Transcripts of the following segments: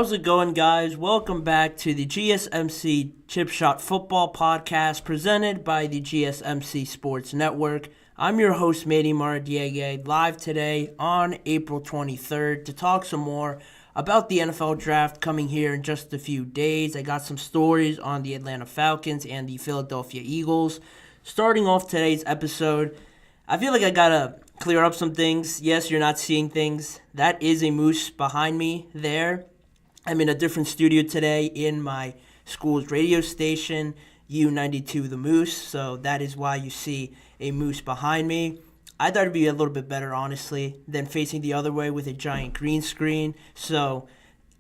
How's it going, guys? Welcome back to the GSMC Chip Shot Football Podcast presented by the GSMC Sports Network. I'm your host, Manny Maradiege, live today on April 23rd to talk some more about the NFL Draft coming here in just a few days. I got some stories on the Atlanta Falcons and the Philadelphia Eagles. Starting off today's episode, I feel like I gotta clear up some things. Yes, you're not seeing things. That is a moose behind me there. I'm in a different studio today in my school's radio station, U92 The Moose, so that is why you see a moose behind me. I thought it'd be a little bit better, honestly, than facing the other way with a giant green screen, so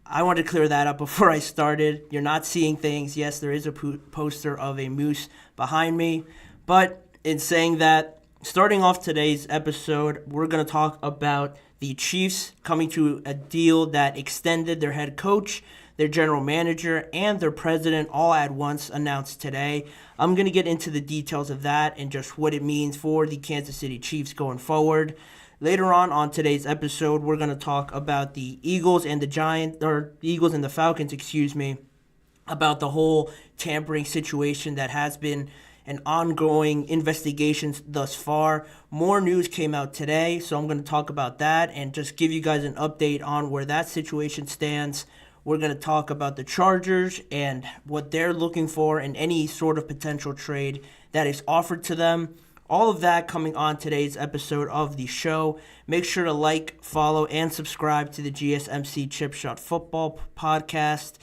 I wanted to clear that up before I started. You're not seeing things. Yes, there is a poster of a moose behind me, but in saying that, starting off today's episode, we're going to talk about the Chiefs coming to a deal that extended their head coach, their general manager, and their president all at once announced today. I'm going to get into the details of that and just what it means for the Kansas City Chiefs going forward. Later on today's episode, we're going to talk about the Eagles and the Falcons, about the whole tampering situation that has been an ongoing investigation thus far. More news came out today, so I'm going to talk about that and just give you guys an update on where that situation stands. We're going to talk about the Chargers and what they're looking for in any sort of potential trade that is offered to them. All of that coming on today's episode of the show. Make sure to like, follow, and subscribe to the GSMC Chip Shot Football Podcast.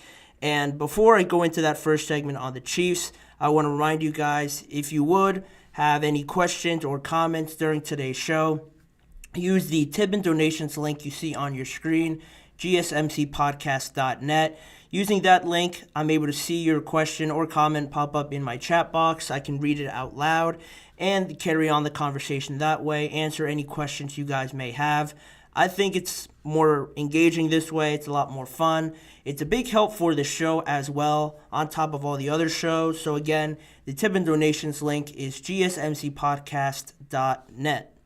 And before I go into that first segment on the Chiefs, I want to remind you guys, if you would have any questions or comments during today's show, use the tip and donations link you see on your screen, gsmcpodcast.net. Using that link, I'm able to see your question or comment pop up in my chat box. I can read it out loud and carry on the conversation that way, answer any questions you guys may have. I think it's more engaging this way. It's a lot more fun. It's a big help for the show as well, on top of all the other shows. So again, the tip and donations link is gsmcpodcast.net.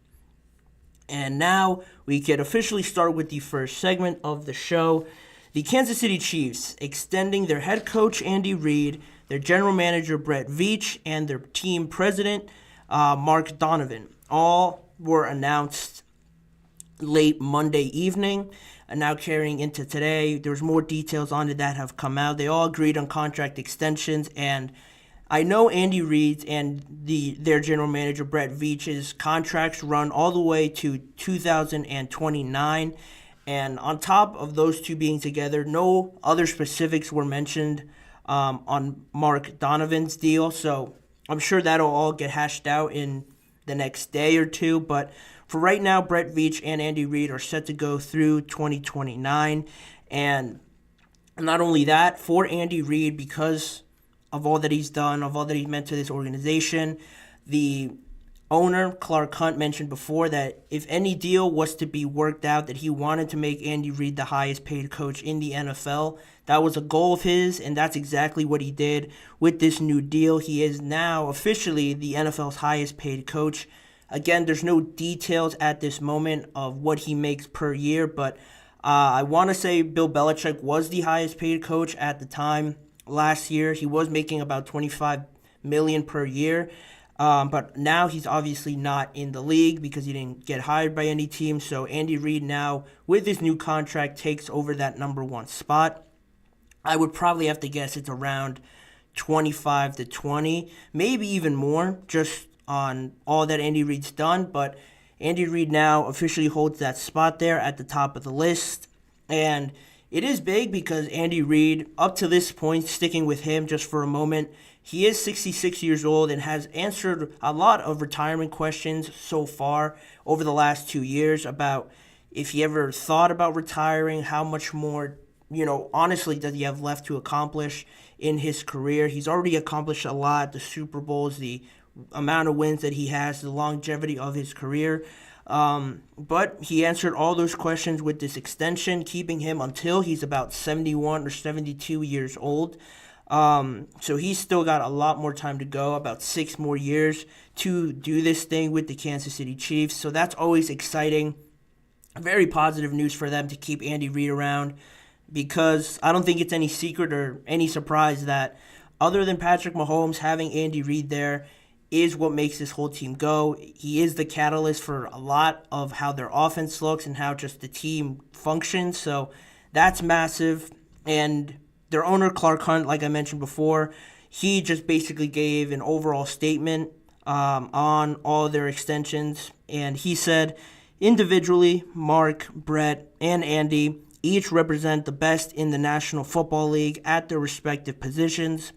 And now we can officially start with the first segment of the show. The Kansas City Chiefs extending their head coach, Andy Reid, their general manager, Brett Veach, and their team president, Mark Donovan. All were announced late Monday evening, and now carrying into today. There's more details on it that have come out. They all agreed on contract extensions, and I know Andy Reid's and their general manager Brett Veach's contracts run all the way to 2029, and on top of those two being together, no other specifics were mentioned on Mark Donovan's deal, so I'm sure that'll all get hashed out in the next day or two, but for right now, Brett Veach and Andy Reid are set to go through 2029. And not only that, for Andy Reid, because of all that he's done, of all that he's meant to this organization, the owner, Clark Hunt, mentioned before that if any deal was to be worked out, that he wanted to make Andy Reid the highest paid coach in the NFL. That was a goal of his, and that's exactly what he did with this new deal. He is now officially the NFL's highest paid coach. Again, there's no details at this moment of what he makes per year, but I want to say Bill Belichick was the highest paid coach at the time last year. He was making about $25 million per year, but now he's obviously not in the league because he didn't get hired by any team. So Andy Reid now, with his new contract, takes over that number one spot. I would probably have to guess it's around 25 to 20, maybe even more, just on all that Andy Reid's done, but Andy Reid now officially holds that spot there at the top of the list, and it is big because Andy Reid, up to this point, sticking with him just for a moment, he is 66 years old and has answered a lot of retirement questions so far over the last 2 years about if he ever thought about retiring, how much more, honestly, does he have left to accomplish in his career. He's already accomplished a lot, the Super Bowls, the amount of wins that he has, the longevity of his career. But he answered all those questions with this extension, keeping him until he's about 71 or 72 years old. So he's still got a lot more time to go, about 6 more years to do this thing with the Kansas City Chiefs. So that's always exciting. Very positive news for them to keep Andy Reid around. because I don't think it's any secret or any surprise that other than Patrick Mahomes, having Andy Reid there is what makes this whole team go. He is the catalyst for a lot of how their offense looks and how just the team functions. So that's massive. And their owner, Clark Hunt, like I mentioned before, he just basically gave an overall statement on all their extensions. And he said, individually, Mark, Brett, and Andy each represent the best in the National Football League at their respective positions.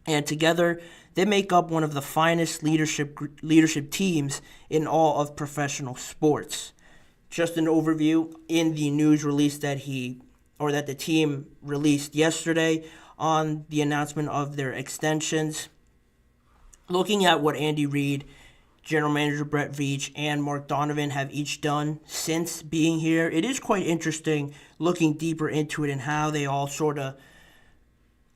And together, they make up one of the finest leadership teams in all of professional sports. Just an overview in the news release that the team released yesterday on the announcement of their extensions. Looking at what Andy Reid, General Manager Brett Veach, and Mark Donovan have each done since being here, it is quite interesting looking deeper into it and how they all sort of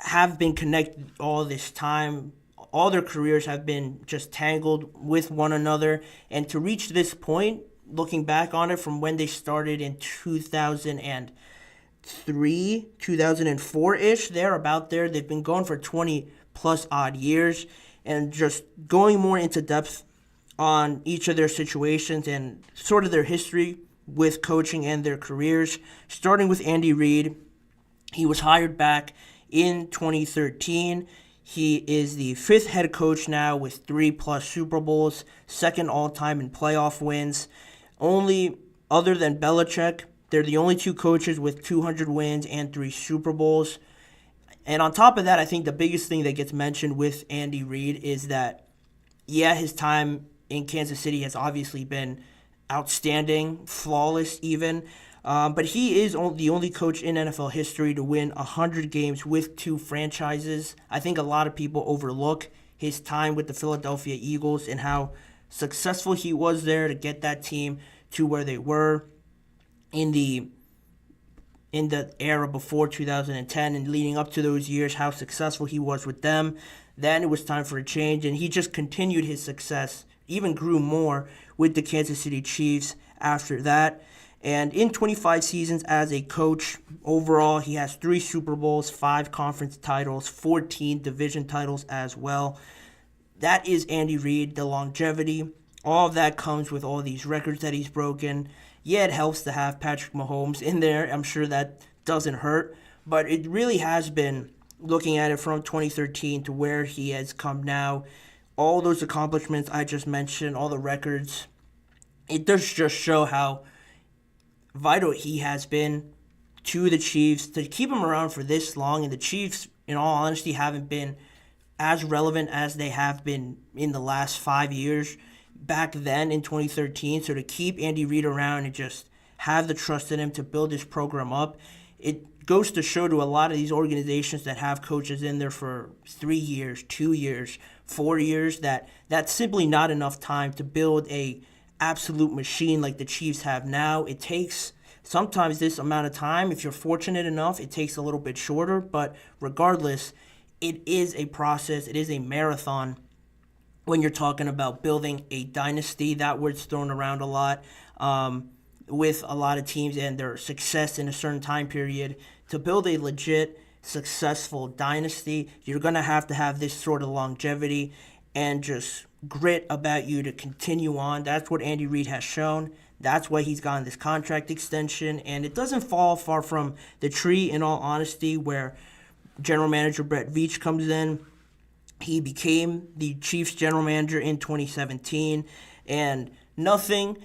have been connected all this time. All their careers have been just tangled with one another. And to reach this point, looking back on it from when they started in 2003, 2004-ish, they're about there. They've been going for 20-plus odd years. And just going more into depth on each of their situations and sort of their history with coaching and their careers. Starting with Andy Reid, he was hired back in 2013. He is the fifth head coach now with 3+ Super Bowls, second all-time in playoff wins. Only other than Belichick, they're the only two coaches with 200 wins and 3 Super Bowls. And on top of that, I think the biggest thing that gets mentioned with Andy Reid is that, his time in Kansas City has obviously been outstanding, flawless even. But he is the only coach in NFL history to win 100 games with 2 franchises. I think a lot of people overlook his time with the Philadelphia Eagles and how successful he was there to get that team to where they were in the era before 2010 and leading up to those years, how successful he was with them. Then it was time for a change, and he just continued his success, even grew more with the Kansas City Chiefs after that. And in 25 seasons as a coach, overall, he has 3 Super Bowls, 5 conference titles, 14 division titles as well. That is Andy Reid, the longevity. All of that comes with all these records that he's broken. Yeah, it helps to have Patrick Mahomes in there. I'm sure that doesn't hurt. But it really has been, looking at it from 2013 to where he has come now, all those accomplishments I just mentioned, all the records, it does just show how vital he has been to the Chiefs to keep him around for this long. And the Chiefs, in all honesty, haven't been as relevant as they have been in the last 5 years back then in 2013. So to keep Andy Reid around and just have the trust in him to build his program up, it goes to show to a lot of these organizations that have coaches in there for 3 years, 2 years, 4 years, that's simply not enough time to build a absolute machine like the Chiefs have now. It takes sometimes this amount of time. If you're fortunate enough, it takes a little bit shorter, but regardless, it is a process. It is a marathon when you're talking about building a dynasty. That word's thrown around a lot with a lot of teams and their success in a certain time period. To build a legit, successful dynasty, you're going to have this sort of longevity and just grit about you to continue on. That's what Andy Reid has shown. That's why he's gotten this contract extension. And it doesn't fall far from the tree, in all honesty, where General Manager Brett Veach comes in. He became the Chiefs general manager in 2017. And nothing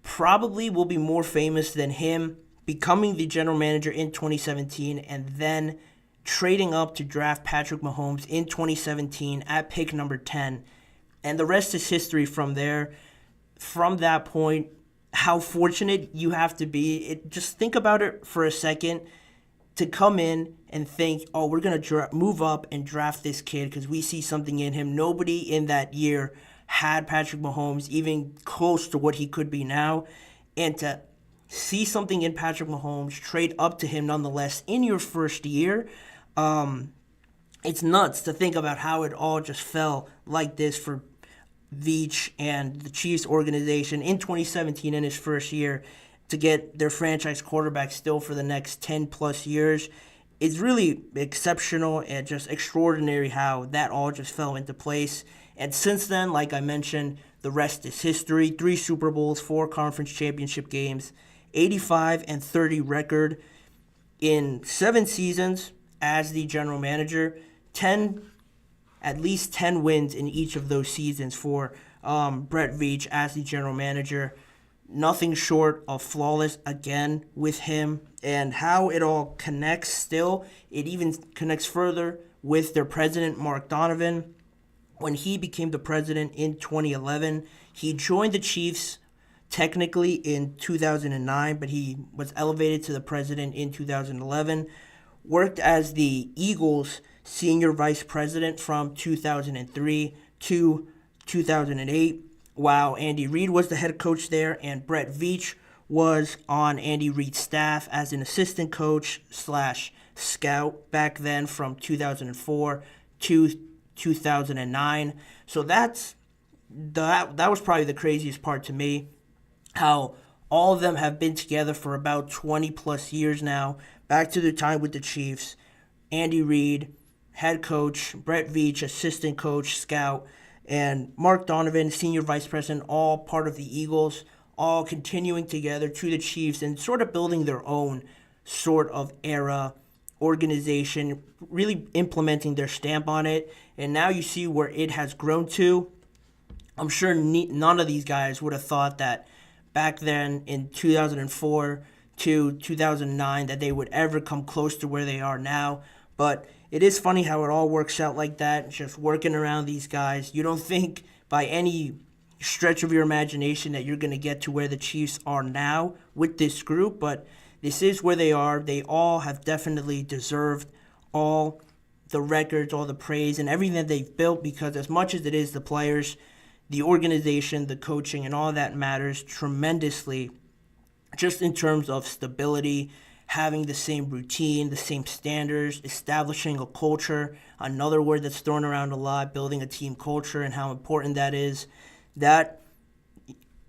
probably will be more famous than him becoming the general manager in 2017 and then trading up to draft Patrick Mahomes in 2017 at pick number 10. And the rest is history from there. From that point, how fortunate you have to be. Just think about it for a second, to come in and think, we're going to move up and draft this kid because we see something in him. Nobody in that year had Patrick Mahomes even close to what he could be now. And to see something in Patrick Mahomes, trade up to him nonetheless in your first year, it's nuts to think about how it all just fell like this for Veach and the Chiefs organization in 2017 in his first year. to get their franchise quarterback still for the next 10 plus years. It's really exceptional and just extraordinary how that all just fell into place. And since then, like I mentioned, the rest is history. 3 Super Bowls, 4 conference championship games, 85-30 record in 7 seasons as the general manager. At least 10 wins in each of those seasons for Brett Veach as the general manager. Nothing short of flawless again with him, and how it all connects still. It even connects further with their president, Mark Donovan. When he became the president in 2011, he joined the Chiefs technically in 2009, but he was elevated to the president in 2011. Worked as the Eagles' senior vice president from 2003 to 2008. While Andy Reid was the head coach there, and Brett Veach was on Andy Reid's staff as an assistant coach / scout back then from 2004 to 2009. So that was probably the craziest part to me, how all of them have been together for about 20 plus years now, back to their time with the Chiefs. Andy Reid, head coach, Brett Veach, assistant coach, scout, and Mark Donovan, senior vice president, all part of the Eagles, all continuing together to the Chiefs and sort of building their own sort of era organization, really implementing their stamp on it. And now you see where it has grown to. I'm sure none of these guys would have thought that back then in 2004 to 2009 that they would ever come close to where they are now. But it is funny how it all works out like that, just working around these guys. You don't think by any stretch of your imagination that you're going to get to where the Chiefs are now with this group, but this is where they are. They all have definitely deserved all the records, all the praise, and everything that they've built, because as much as it is the players, the organization, the coaching, and all that matters tremendously just in terms of stability, having the same routine, the same standards, establishing a culture, another word that's thrown around a lot, building a team culture and how important that is. That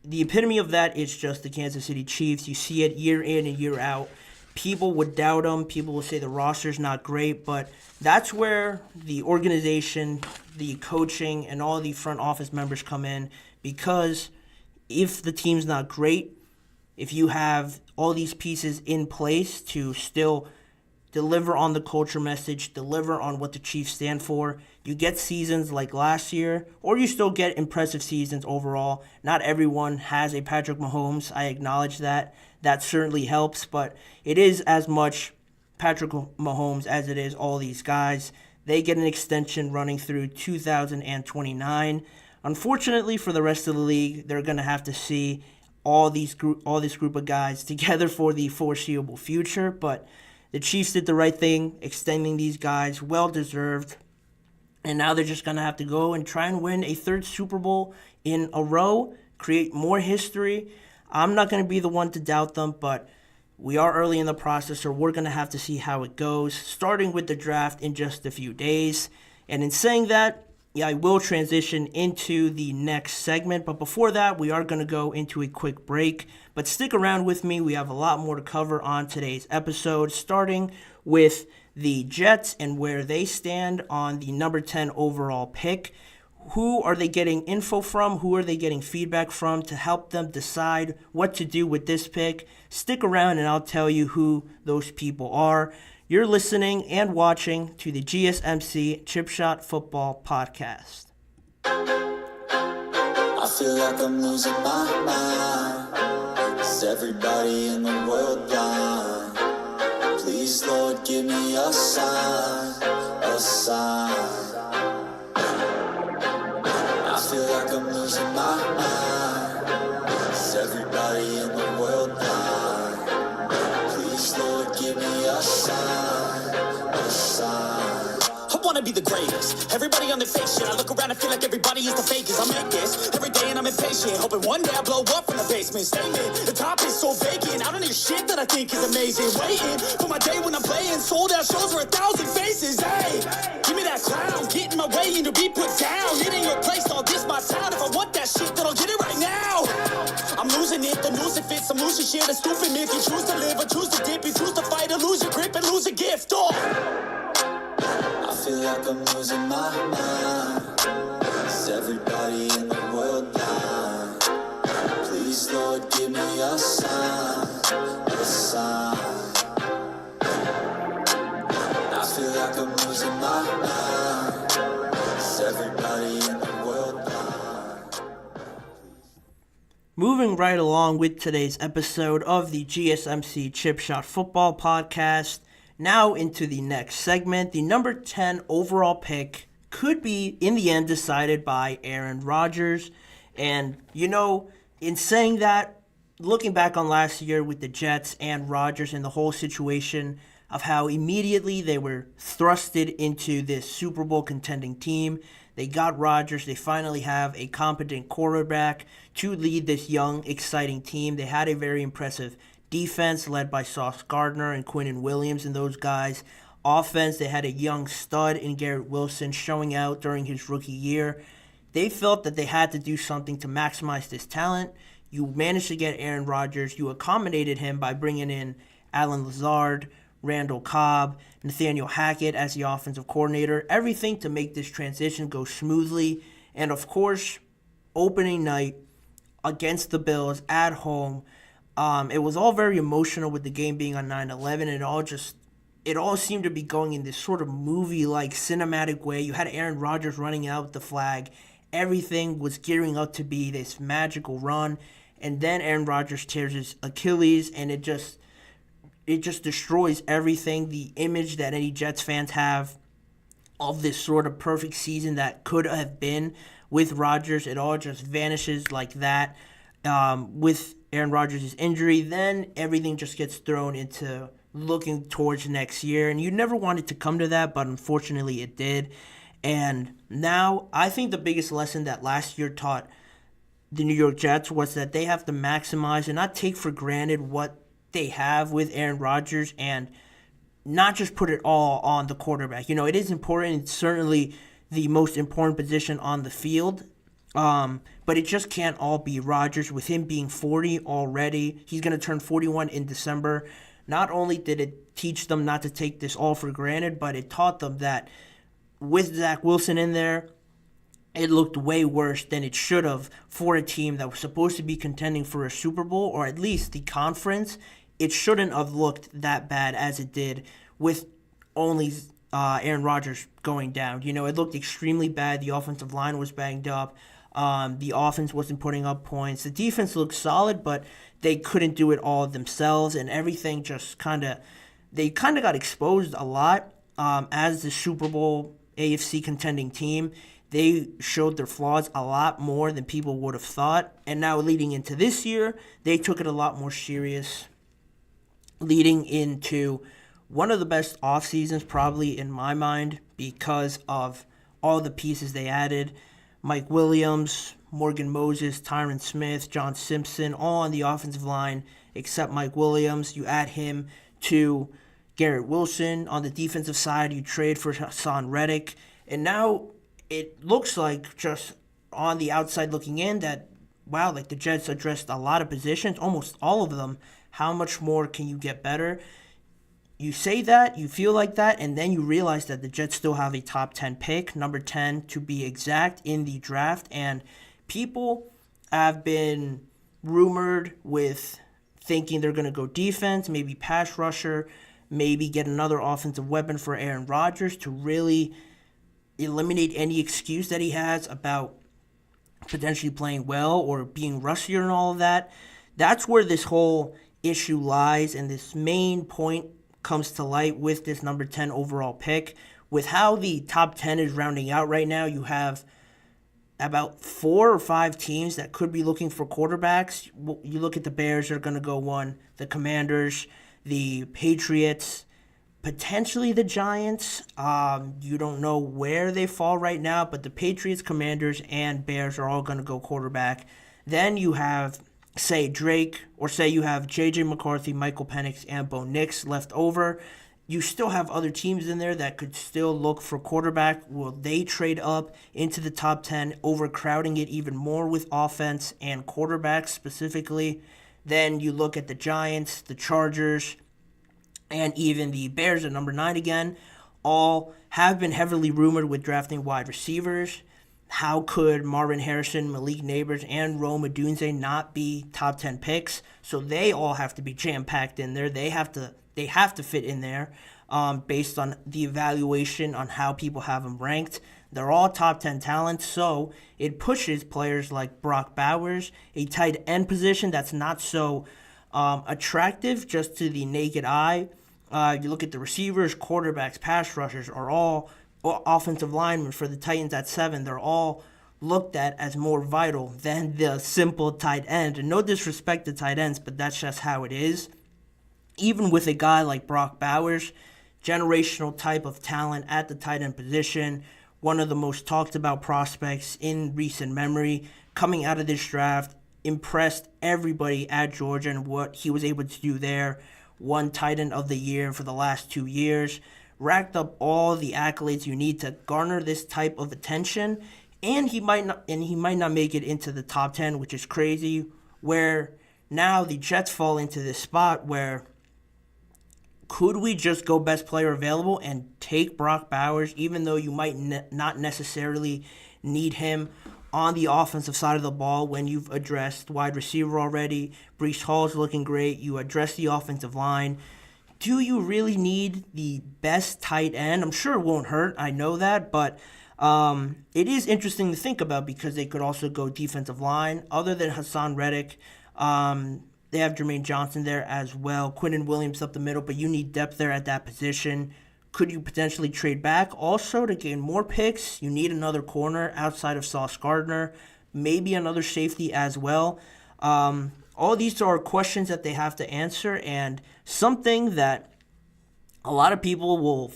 the epitome of that is just the Kansas City Chiefs. You see it year in and year out. People would doubt them. People will say the roster's not great, but that's where the organization, the coaching, and all the front office members come in, because if the team's not great, if you have all these pieces in place to still deliver on the culture message, deliver on what the Chiefs stand for, you get seasons like last year, or you still get impressive seasons overall. Not everyone has a Patrick Mahomes. I acknowledge that. That certainly helps, but it is as much Patrick Mahomes as it is all these guys. They get an extension running through 2029. Unfortunately for the rest of the league, they're going to have to see all this group of guys together for the foreseeable future, but the Chiefs did the right thing, extending these guys, well-deserved, and now they're just going to have to go and try and win a 3rd Super Bowl in a row, create more history. I'm not going to be the one to doubt them, but we are early in the process, so we're going to have to see how it goes, starting with the draft in just a few days. And in saying that, I will transition into the next segment, but before that, we are going to go into a quick break. But stick around with me. We have a lot more to cover on today's episode, starting with the Jets and where they stand on the number 10 overall pick. Who are they getting info from? Who are they getting feedback from to help them decide what to do with this pick? Stick around and I'll tell you who those people are. You're listening and watching to the GSMC Chip Shot Football Podcast. I feel like I'm losing my mind. Is everybody in the world blind? Please, Lord, give me a sign, a sign. I feel like I'm losing my mind. Is everybody in the world blind? Please, Lord, give me a sign, a sign. I wanna be the greatest. Everybody on their face shit. I look around and feel like everybody is the fakest. I make this every day and I'm impatient, hoping one day I blow up from the basement. Statement, the top is so vacant. I don't hear shit that I think is amazing. Waiting for my day when I'm playing sold out shows for 1,000 faces. Hey, give me that crown, get in my way and to be put down. It ain't your place, all this my town. If I want that shit, then I'll get it right now. I'm losing it, the news it fits. I'm lose your shit. That's stupid if you choose to live or choose to dip. You choose to fight or lose your grip and lose a gift. Oh. I feel like I'm losing my mind. Is everybody in the world blind? Please, Lord, give me a sign, a sign. I feel like I'm losing my mind. Is everybody in the world blind? Moving right along with today's episode of the GSMC Chip Shot Football Podcast. Now into the next segment. The number 10 overall pick could be, in the end, decided by Aaron Rodgers. And, in saying that, looking back on last year with the Jets and Rodgers and the whole situation of how immediately they were thrusted into this Super Bowl contending team, they got Rodgers. They finally have a competent quarterback to lead this young, exciting team. They had a very impressive defense led by Sauce Gardner and Quinnen Williams and those guys. Offense, they had a young stud in Garrett Wilson showing out during his rookie year. They felt that they had to do something to maximize this talent. You managed to get Aaron Rodgers. You accommodated him by bringing in Alan Lazard, Randall Cobb, Nathaniel Hackett as the offensive coordinator. Everything to make this transition go smoothly. And of course, opening night against the Bills at home, it was all very emotional with the game being on 9/11. It all seemed to be going in this sort of movie-like cinematic way. You had Aaron Rodgers running out with the flag. Everything was gearing up to be this magical run. And then Aaron Rodgers tears his Achilles, and it just destroys everything. The image that any Jets fans have of this sort of perfect season that could have been with Rodgers, it all just vanishes like that. With Aaron Rodgers' injury, then everything just gets thrown into looking towards next year. And you never wanted to come to that, but unfortunately it did. And now I think the biggest lesson that last year taught the New York Jets was that they have to maximize and not take for granted what they have with Aaron Rodgers and not just put it all on the quarterback. It is important. It's certainly the most important position on the field. But it just can't all be Rodgers. With him being 40 already, he's going to turn 41 in December. Not only did it teach them not to take this all for granted, but it taught them that with Zach Wilson in there, it looked way worse than it should have for a team that was supposed to be contending for a Super Bowl, or at least the conference. It shouldn't have looked that bad as it did with only Aaron Rodgers going down. It looked extremely bad. The offensive line was banged up. The offense wasn't putting up points. The defense looked solid, but they couldn't do it all themselves, and everything just they got exposed a lot as the Super Bowl AFC contending team. They showed their flaws a lot more than people would have thought, and now leading into this year, they took it a lot more serious, leading into one of the best off seasons probably in my mind because of all the pieces they added. Mike Williams, Morgan Moses, Tyron Smith, John Simpson, all on the offensive line except Mike Williams. You add him to Garrett Wilson. On the defensive side, you trade for Hassan Reddick. And now it looks like, just on the outside looking in, that, wow, the Jets addressed a lot of positions, almost all of them. How much more can you get better? You say that, you feel like that, and then you realize that the Jets still have a top 10 pick, number 10 to be exact, in the draft. And people have been rumored with thinking they're going to go defense, maybe pass rusher, maybe get another offensive weapon for Aaron Rodgers to really eliminate any excuse that he has about potentially playing well or being rustier and all of that. That's where this whole issue lies, and this main point comes to light with this number 10 overall pick. With how the top 10 is rounding out right now, you have about 4 or 5 teams that could be looking for quarterbacks. You look at the Bears, they're going to go one. The Commanders, the Patriots, potentially the Giants. You don't know where they fall right now, but the Patriots, Commanders, and Bears are all going to go quarterback. Then you have, say, Drake, or say you have J.J. McCarthy, Michael Penix, and Bo Nix left over. You still have other teams in there that could still look for quarterback. Will they trade up into the top 10, overcrowding it even more with offense and quarterbacks specifically? Then you look at the Giants, the Chargers, and even the Bears at number 9 again, all have been heavily rumored with drafting wide receivers. How could Marvin Harrison, Malik Neighbors, and Rome Odunze not be top 10 picks? So they all have to be jam-packed in there. They have to fit in there based on the evaluation on how people have them ranked. They're all top 10 talents, so it pushes players like Brock Bowers, a tight end position that's not so attractive just to the naked eye. You look at the receivers, quarterbacks, pass rushers are all offensive linemen for the Titans at 7. They're all looked at as more vital than the simple tight end. And no disrespect to tight ends, but that's just how it is. Even with a guy like Brock Bowers, generational type of talent at the tight end position, one of the most talked about prospects in recent memory, coming out of this draft, impressed everybody at Georgia and what he was able to do there. Won tight end of the year for the last 2 years, racked up all the accolades you need to garner this type of attention, and he might not make it into the top 10, which is crazy. Where now the Jets fall into this spot where could we just go best player available and take Brock Bowers, even though you might not necessarily need him on the offensive side of the ball when you've addressed wide receiver already? Breece Hall's looking great. You address the offensive line. Do you really need the best tight end? I'm sure it won't hurt. I know that, but it is interesting to think about because they could also go defensive line. Other than Hassan Reddick, they have Jermaine Johnson there as well. Quinnen Williams up the middle, but you need depth there at that position. Could you potentially trade back also to gain more picks? You need another corner outside of Sauce Gardner, maybe another safety as well. All these are questions that they have to answer, and something that a lot of people will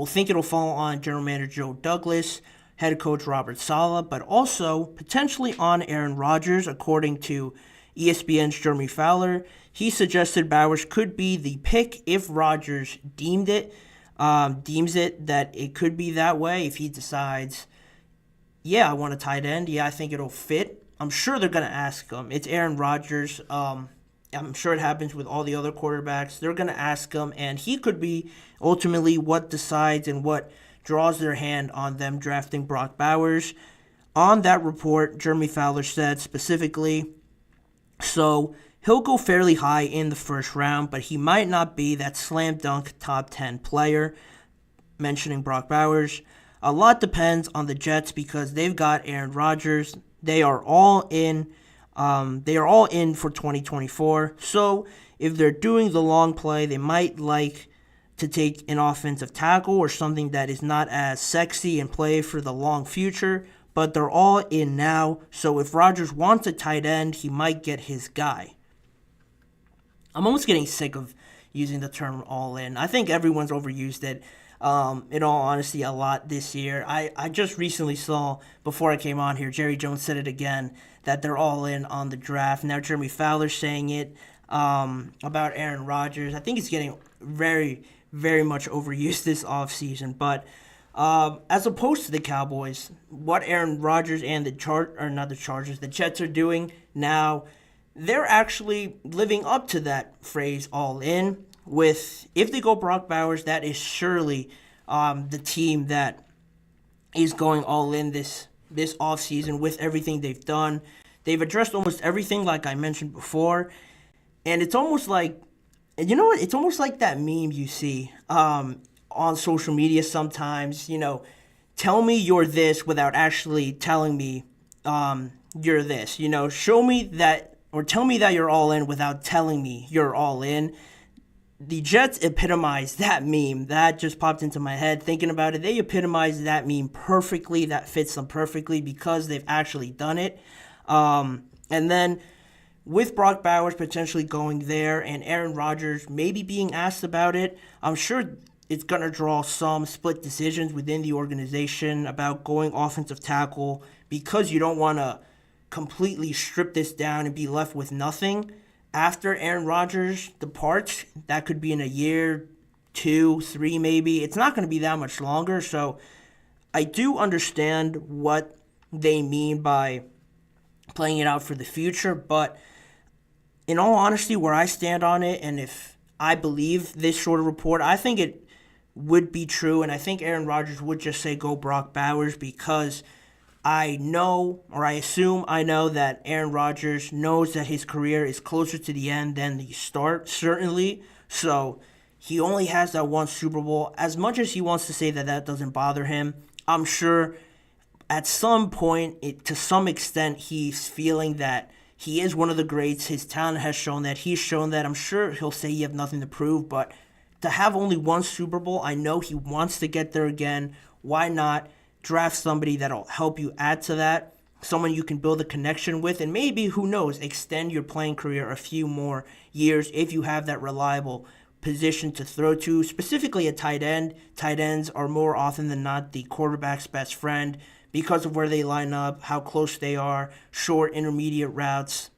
think it'll fall on General Manager Joe Douglas, head coach Robert Saleh, but also potentially on Aaron Rodgers, according to ESPN's Jeremy Fowler. He suggested Bowers could be the pick if Rodgers deems it that it could be that way. If he decides, yeah, I want a tight end, yeah, I think it'll fit. I'm sure they're going to ask him. It's Aaron Rodgers. I'm sure it happens with all the other quarterbacks. They're going to ask him, and he could be ultimately what decides and what draws their hand on them drafting Brock Bowers. On that report, Jeremy Fowler said specifically, so he'll go fairly high in the first round, but he might not be that slam dunk top 10 player, mentioning Brock Bowers. A lot depends on the Jets because they've got Aaron Rodgers. They are all in. They are all in for 2024. So if they're doing the long play, they might like to take an offensive tackle or something that is not as sexy and play for the long future. But they're all in now. So if Rodgers wants a tight end, he might get his guy. I'm almost getting sick of using the term all in. I think everyone's overused it. In all honesty, a lot this year. I just recently saw, before I came on here, Jerry Jones said it again, that they're all in on the draft. Now Jeremy Fowler's saying it about Aaron Rodgers. I think it's getting very, very much overused this offseason. But as opposed to the Cowboys, what Aaron Rodgers and the Jets are doing now, they're actually living up to that phrase all in. With if they go Brock Bowers, that is surely the team that is going all in this offseason with everything they've done. They've addressed almost everything like I mentioned before. And it's almost like, you know what? It's almost like that meme you see on social media sometimes, tell me you're this without actually telling me you're this. Show me that or tell me that you're all in without telling me you're all in. The Jets epitomize that meme. That just popped into my head thinking about it. They epitomize that meme perfectly. That fits them perfectly because they've actually done it. And then with Brock Bowers potentially going there and Aaron Rodgers maybe being asked about it, I'm sure it's going to draw some split decisions within the organization about going offensive tackle because you don't want to completely strip this down and be left with nothing. After Aaron Rodgers departs, that could be in a year, 2, 3 maybe. It's not going to be that much longer. So I do understand what they mean by playing it out for the future. But in all honesty, where I stand on it, and if I believe this sort of report, I think it would be true, and I think Aaron Rodgers would just say go Brock Bowers, because I know, or I assume I know, that Aaron Rodgers knows that his career is closer to the end than the start, certainly. So he only has that one Super Bowl. As much as he wants to say that that doesn't bother him, I'm sure at some point, to some extent, he's feeling that he is one of the greats. His talent has shown that. He's shown that. I'm sure he'll say you have nothing to prove, but to have only one Super Bowl, I know he wants to get there again. Why not draft somebody that'll help you add to that, someone you can build a connection with, and maybe, who knows, extend your playing career a few more years if you have that reliable position to throw to, specifically a tight end. Tight ends are more often than not the quarterback's best friend because of where they line up, how close they are, short, intermediate routes.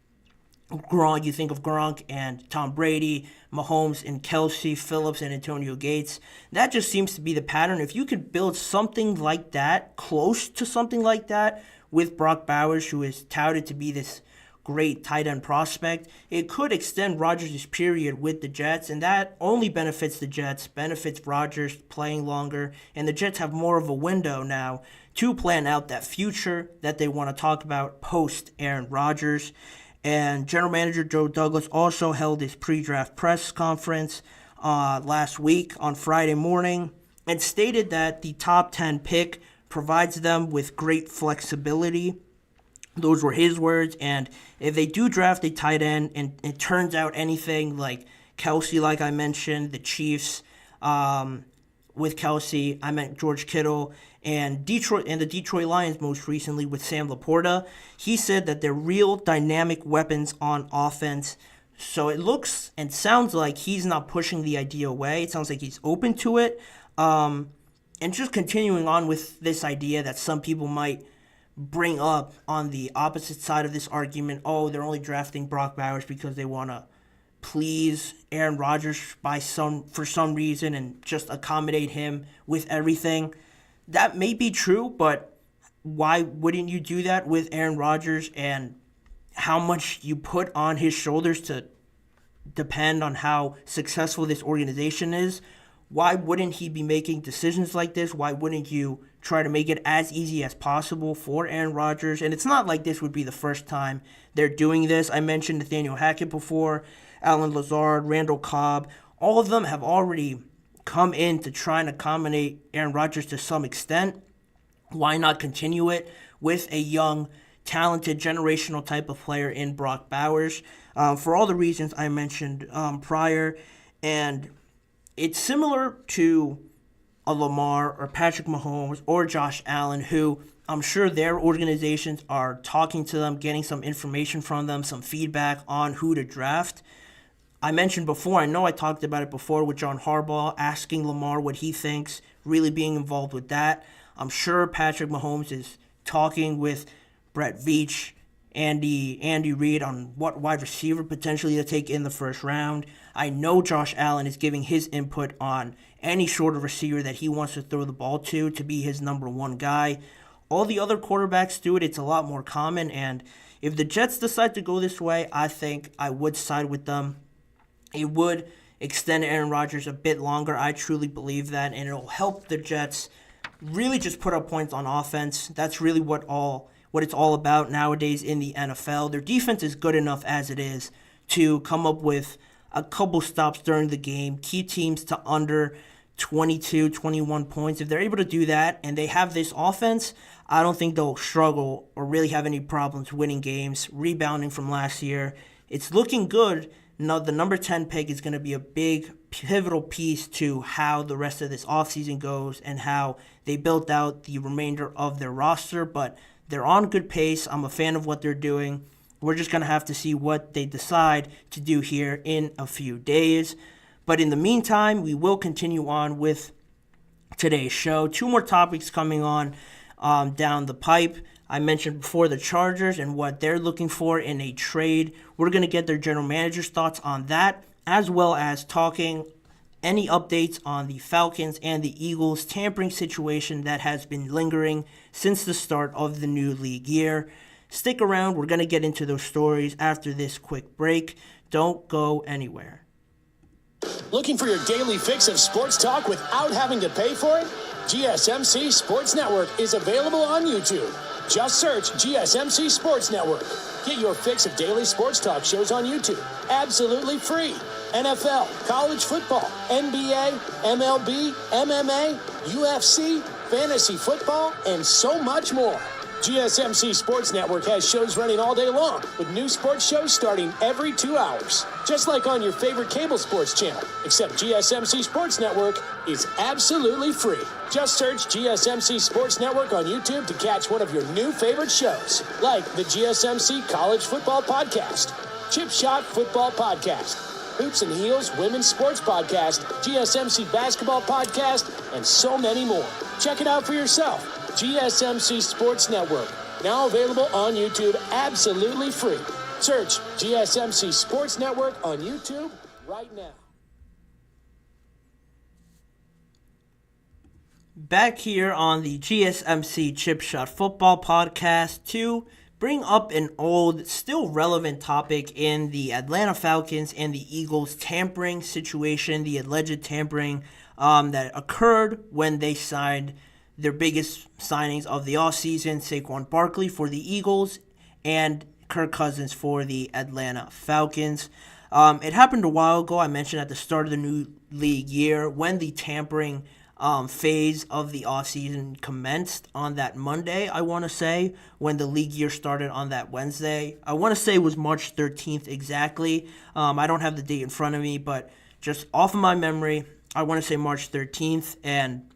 Gronk, you think of Gronk and Tom Brady, Mahomes and Kelsey, Phillips and Antonio Gates. That just seems to be the pattern. If you could build something like that, close to something like that, with Brock Bowers, who is touted to be this great tight end prospect, it could extend Rodgers' period with the Jets, and that only benefits the Jets, benefits Rodgers playing longer, and the Jets have more of a window now to plan out that future that they want to talk about post Aaron Rodgers. And General Manager Joe Douglas also held his pre-draft press conference last week on Friday morning and stated that the top 10 pick provides them with great flexibility. Those were his words. And if they do draft a tight end and it turns out anything like Kelsey, like I mentioned, the Chiefs, with Kelsey, I meant George Kittle, and Detroit, and the Detroit Lions most recently with Sam Laporta. He said that they're real dynamic weapons on offense. So it looks and sounds like he's not pushing the idea away. It sounds like he's open to it. And just continuing on with this idea that some people might bring up on the opposite side of this argument, oh, they're only drafting Brock Bowers because they want to please Aaron Rodgers for some reason and just accommodate him with everything. That may be true, but why wouldn't you do that with Aaron Rodgers and how much you put on his shoulders to depend on how successful this organization is? Why wouldn't he be making decisions like this? Why wouldn't you try to make it as easy as possible for Aaron Rodgers? And it's not like this would be the first time they're doing this. I mentioned Nathaniel Hackett before, Alan Lazard, Randall Cobb. All of them have already come in to try and accommodate Aaron Rodgers to some extent. Why not continue it with a young, talented, generational type of player in Brock Bowers? For all the reasons I mentioned prior. And it's similar to a Lamar or Patrick Mahomes or Josh Allen, who I'm sure their organizations are talking to them, getting some information from them, some feedback on who to draft. I mentioned before, I know I talked about it before with John Harbaugh, asking Lamar what he thinks, really being involved with that. I'm sure Patrick Mahomes is talking with Brett Veach, Andy Reid on what wide receiver potentially to take in the first round. I know Josh Allen is giving his input on any sort of receiver that he wants to throw the ball to be his number one guy. All the other quarterbacks do it. It's a lot more common, and if the Jets decide to go this way, I think I would side with them. It would extend Aaron Rodgers a bit longer. I truly believe that, and it'll help the Jets really just put up points on offense. That's really what it's all about nowadays in the NFL. Their defense is good enough as it is to come up with a couple stops during the game, keep teams to under 22, 21 points. If they're able to do that and they have this offense, I don't think they'll struggle or really have any problems winning games, rebounding from last year. It's looking good. Now, the number 10 pick is going to be a big, pivotal piece to how the rest of this offseason goes and how they built out the remainder of their roster. But they're on good pace. I'm a fan of what they're doing. We're just going to have to see what they decide to do here in a few days. But in the meantime, we will continue on with today's show. 2 more topics coming on down the pipe. I mentioned before the Chargers and what they're looking for in a trade. We're going to get their general manager's thoughts on that, as well as talking any updates on the Falcons and the Eagles tampering situation that has been lingering since the start of the new league year. Stick around. We're going to get into those stories after this quick break. Don't go anywhere. Looking for your daily fix of sports talk without having to pay for it? GSMC Sports Network is available on YouTube. Just search GSMC Sports Network. Get your fix of daily sports talk shows on YouTube, absolutely free. NFL, college football, NBA, MLB, MMA, UFC, fantasy football, and so much more. GSMC Sports Network has shows running all day long, with new sports shows starting every 2 hours. Just like on your favorite cable sports channel, except GSMC Sports Network is absolutely free. Just search GSMC Sports Network on YouTube to catch one of your new favorite shows, like the GSMC College Football Podcast, Chip Shot Football Podcast, Hoops and Heels Women's Sports Podcast, GSMC Basketball Podcast, and so many more. Check it out for yourself. GSMC Sports Network, now available on YouTube absolutely free. Search GSMC Sports Network on YouTube right now. Back here on the GSMC Chip Shot Football Podcast to bring up an old, still relevant topic in the Atlanta Falcons and the Eagles tampering situation, the alleged tampering that occurred when they signed their biggest signings of the offseason, Saquon Barkley for the Eagles and Kirk Cousins for the Atlanta Falcons. It happened a while ago. I mentioned at the start of the new league year when the tampering phase of the offseason commenced on that Monday, I want to say, when the league year started on that Wednesday. I want to say it was March 13th exactly. I don't have the date in front of me, but just off of my memory, I want to say March 13th, and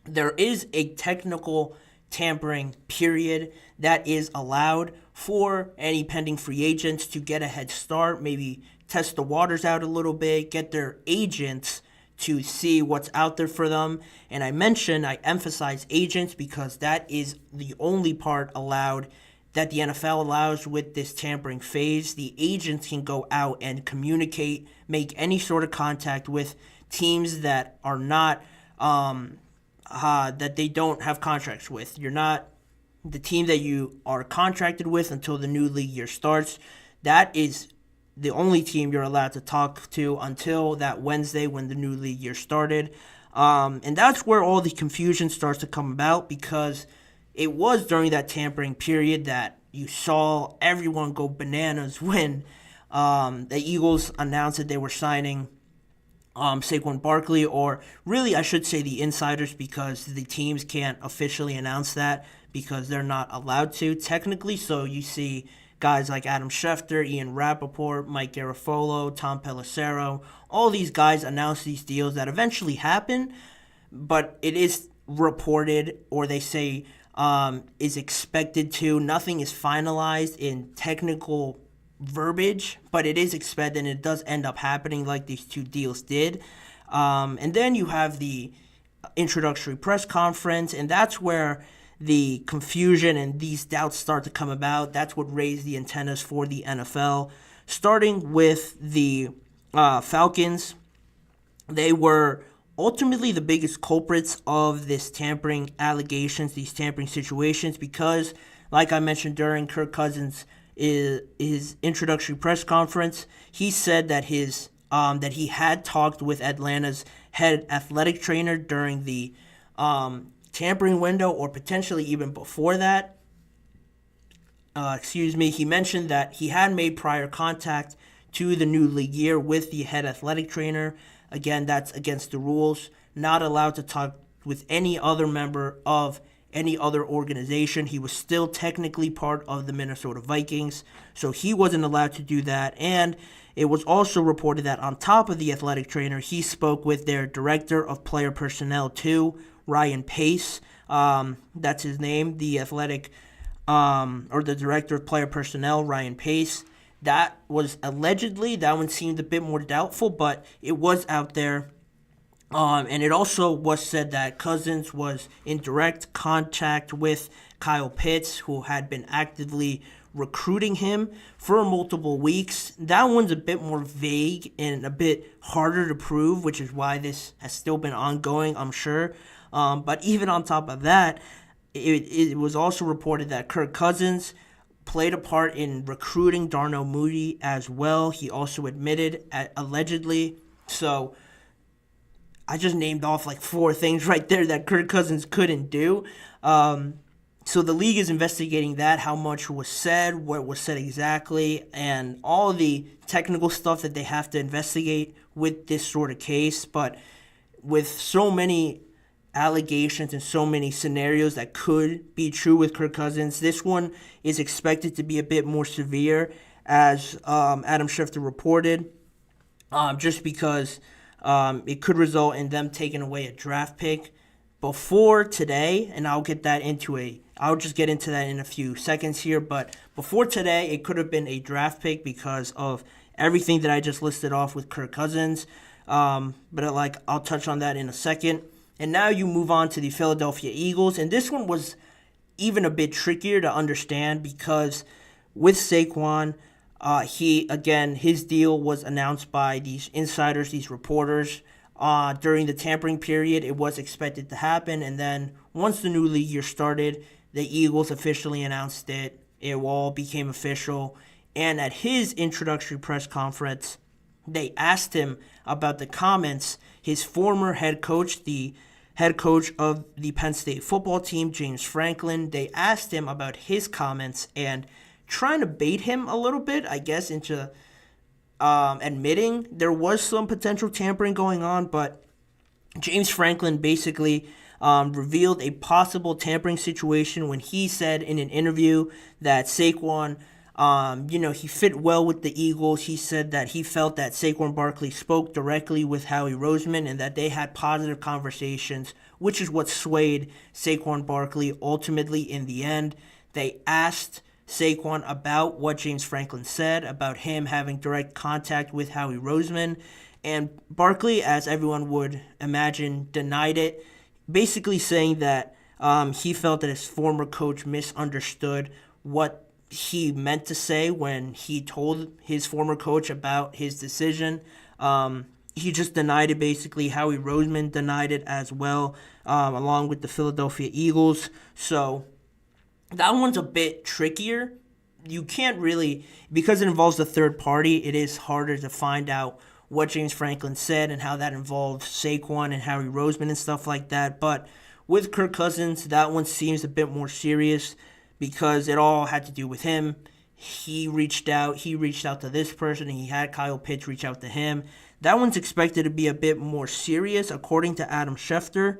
there is a technical tampering period that is allowed for any pending free agents to get a head start, maybe test the waters out a little bit, get their agents to see what's out there for them. And I emphasize agents because that is the only part allowed that the NFL allows with this tampering phase. The agents can go out and communicate, make any sort of contact with teams that are not that they don't have contracts with. You're not the team that you are contracted with until the new league year starts. That is the only team you're allowed to talk to until that Wednesday when the new league year started. And that's where all the confusion starts to come about, because it was during that tampering period that you saw everyone go bananas when the Eagles announced that they were signing Saquon Barkley, or really I should say the insiders, because the teams can't officially announce that because they're not allowed to technically. So you see guys like Adam Schefter, Ian Rappaport, Mike Garafolo, Tom Pelissero, all these guys announce these deals that eventually happen, but it is reported, or they say is expected to. Nothing is finalized in technical verbiage, but it is expected, and it does end up happening like these two deals did. And then you have the introductory press conference, and that's where the confusion and these doubts start to come about. That's what raised the antennas for the NFL. Starting with the Falcons, they were ultimately the biggest culprits of this tampering allegations, these tampering situations, because, like I mentioned during Kirk Cousins' his introductory press conference, he said that that he had talked with Atlanta's head athletic trainer during the tampering window, or potentially even before that. He mentioned that he had made prior contact to the new league year with the head athletic trainer. Again, that's against the rules. Not allowed to talk with any other member of any other organization. He was still technically part of the Minnesota Vikings, so he wasn't allowed to do that. And it was also reported that on top of the athletic trainer, he spoke with their director of player personnel too, Ryan Pace. That's his name, the athletic or the director of player personnel, Ryan Pace. That was allegedly, that one seemed a bit more doubtful, but it was out there. And it also was said that Cousins was in direct contact with Kyle Pitts, who had been actively recruiting him for multiple weeks. That one's a bit more vague and a bit harder to prove, which is why this has still been ongoing, I'm sure. But even on top of that, it was also reported that Kirk Cousins played a part in recruiting Darnell Mooney as well. He also admitted, allegedly. So I just named off like 4 things right there that Kirk Cousins couldn't do. So the league is investigating that, how much was said, what was said exactly, and all the technical stuff that they have to investigate with this sort of case. But with so many allegations and so many scenarios that could be true with Kirk Cousins, this one is expected to be a bit more severe, as Adam Schefter reported, just because it could result in them taking away a draft pick before today, and I'll just get into that in a few seconds here, but before today, it could have been a draft pick because of everything that I just listed off with Kirk Cousins, but I'll touch on that in a second. And now you move on to the Philadelphia Eagles, and this one was even a bit trickier to understand because with Saquon, his deal was announced by these insiders, these reporters, during the tampering period. It was expected to happen, and then once the new league year started, the Eagles officially announced it. It all became official, and at his introductory press conference, they asked him about the comments his former head coach, the head coach of the Penn State football team, James Franklin, they asked him about his comments and trying to bait him a little bit, I guess, into admitting there was some potential tampering going on, but James Franklin basically revealed a possible tampering situation when he said in an interview that Saquon, he fit well with the Eagles. He said that he felt that Saquon Barkley spoke directly with Howie Roseman and that they had positive conversations, which is what swayed Saquon Barkley ultimately in the end. They asked Saquon about what James Franklin said, about him having direct contact with Howie Roseman, and Barkley, as everyone would imagine, denied it, basically saying that he felt that his former coach misunderstood what he meant to say when he told his former coach about his decision. He just denied it, basically. Howie Roseman denied it as well, along with the Philadelphia Eagles. So that one's a bit trickier. You can't really, because it involves a third party, it is harder to find out what James Franklin said and how that involves Saquon and Howie Roseman and stuff like that. But with Kirk Cousins, that one seems a bit more serious because it all had to do with him. He reached out to this person, and he had Kyle Pitts reach out to him. That one's expected to be a bit more serious, according to Adam Schefter.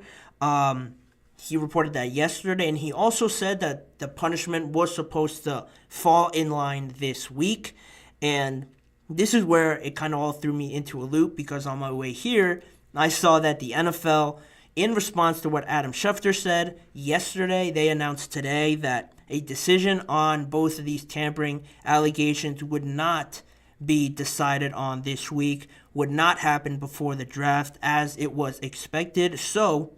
He reported that yesterday, and he also said that the punishment was supposed to fall in line this week. And this is where it kind of all threw me into a loop, because on my way here, I saw that the NFL, in response to what Adam Schefter said yesterday, they announced today that a decision on both of these tampering allegations would not be decided on this week, would not happen before the draft as it was expected. So,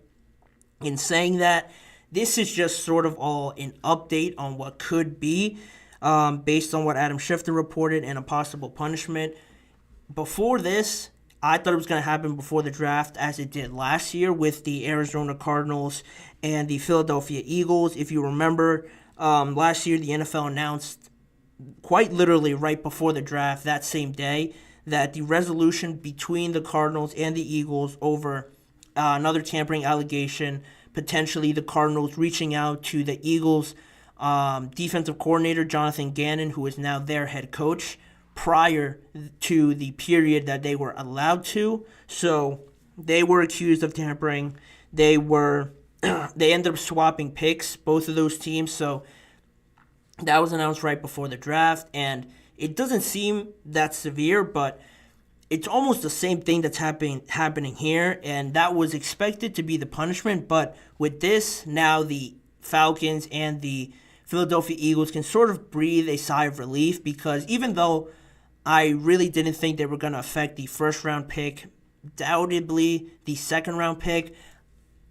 in saying that, this is just sort of all an update on what could be based on what Adam Schefter reported and a possible punishment. Before this, I thought it was going to happen before the draft, as it did last year with the Arizona Cardinals and the Philadelphia Eagles. If you remember, last year the NFL announced quite literally right before the draft, that same day, that the resolution between the Cardinals and the Eagles over another tampering allegation, potentially the Cardinals reaching out to the Eagles defensive coordinator, Jonathan Gannon, who is now their head coach, prior to the period that they were allowed to. So they were accused of tampering. They ended up swapping picks, both of those teams. So that was announced right before the draft, and it doesn't seem that severe, but it's almost the same thing that's happening here, and that was expected to be the punishment. But with this, now the Falcons and the Philadelphia Eagles can sort of breathe a sigh of relief, because even though I really didn't think they were going to affect the first-round pick, doubtably the second-round pick,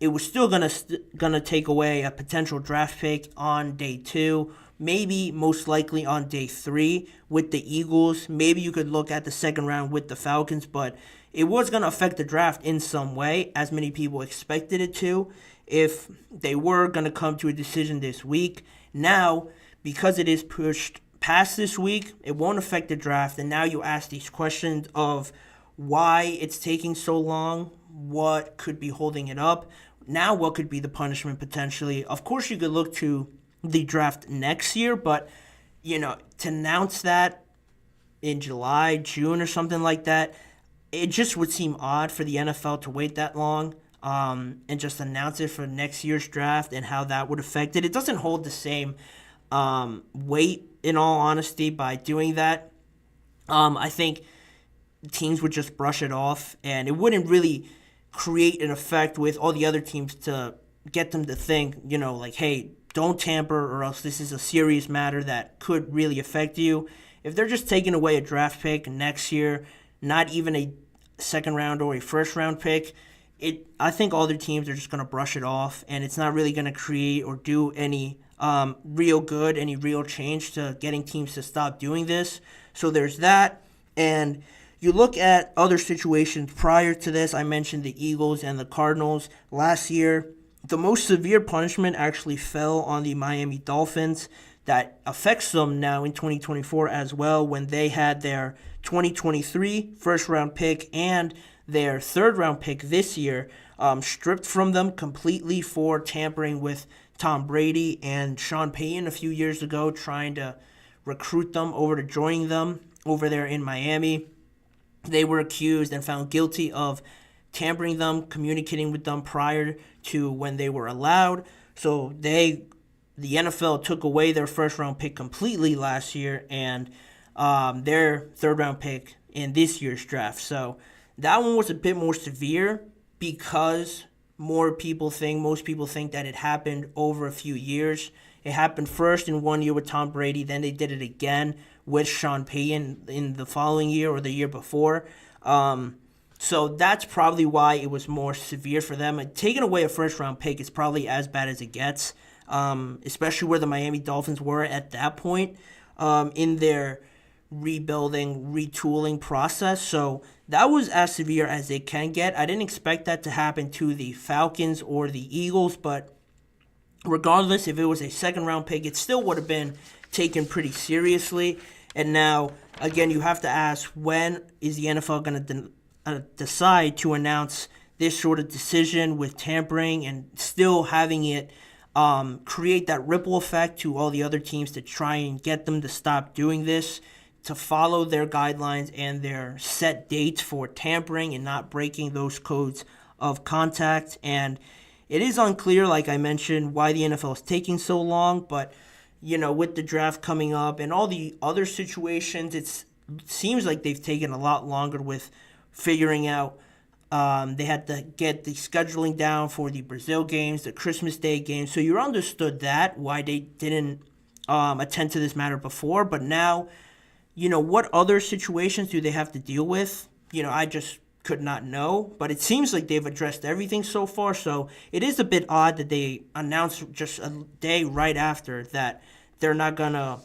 it was still gonna take away a potential draft pick on day 2, maybe most likely on day 3 with the Eagles. Maybe you could look at the second round with the Falcons, but it was going to affect the draft in some way, as many people expected it to, if they were going to come to a decision this week. Now, because it is pushed past this week, it won't affect the draft. And now you ask these questions of why it's taking so long, what could be holding it up, now what could be the punishment potentially. Of course, you could look to the draft next year, but, to announce that in July, June, or something like that, it just would seem odd for the NFL to wait that long and just announce it for next year's draft and how that would affect it. It doesn't hold the same weight, in all honesty, by doing that. I think teams would just brush it off, and it wouldn't really create an effect with all the other teams to get them to think, like, hey, don't tamper or else this is a serious matter that could really affect you. If they're just taking away a draft pick next year, not even a second round or a first round pick, I think all the teams are just going to brush it off, and it's not really going to create or do any real good, any real change to getting teams to stop doing this. So there's that. And you look at other situations prior to this. I mentioned the Eagles and the Cardinals last year. The most severe punishment actually fell on the Miami Dolphins. That affects them now in 2024 as well, when they had their 2023 first-round pick and their third-round pick this year stripped from them completely for tampering with Tom Brady and Sean Payton a few years ago, trying to recruit them over to joining them over there in Miami. They were accused and found guilty of tampering them, communicating with them prior to when they were allowed. So the NFL took away their first-round pick completely last year and their third-round pick in this year's draft. So that one was a bit more severe because most people think that it happened over a few years. It happened first in 1 year with Tom Brady, then they did it again with Sean Payton in the following year or the year before. So that's probably why it was more severe for them. And taking away a first-round pick is probably as bad as it gets, especially where the Miami Dolphins were at that point in their rebuilding, retooling process. So that was as severe as it can get. I didn't expect that to happen to the Falcons or the Eagles, but regardless, if it was a second-round pick, it still would have been taken pretty seriously. And now, again, you have to ask, when is the NFL going to decide to announce this sort of decision with tampering and still having it create that ripple effect to all the other teams to try and get them to stop doing this, to follow their guidelines and their set dates for tampering and not breaking those codes of contact. And it is unclear, like I mentioned, why the NFL is taking so long, but with the draft coming up and all the other situations, it seems like they've taken a lot longer with figuring out. They had to get the scheduling down for the Brazil games, the Christmas Day games. So you understood that, why they didn't attend to this matter before. But now, what other situations do they have to deal with? I just could not know. But it seems like they've addressed everything so far. So it is a bit odd that they announced just a day right after that they're not going to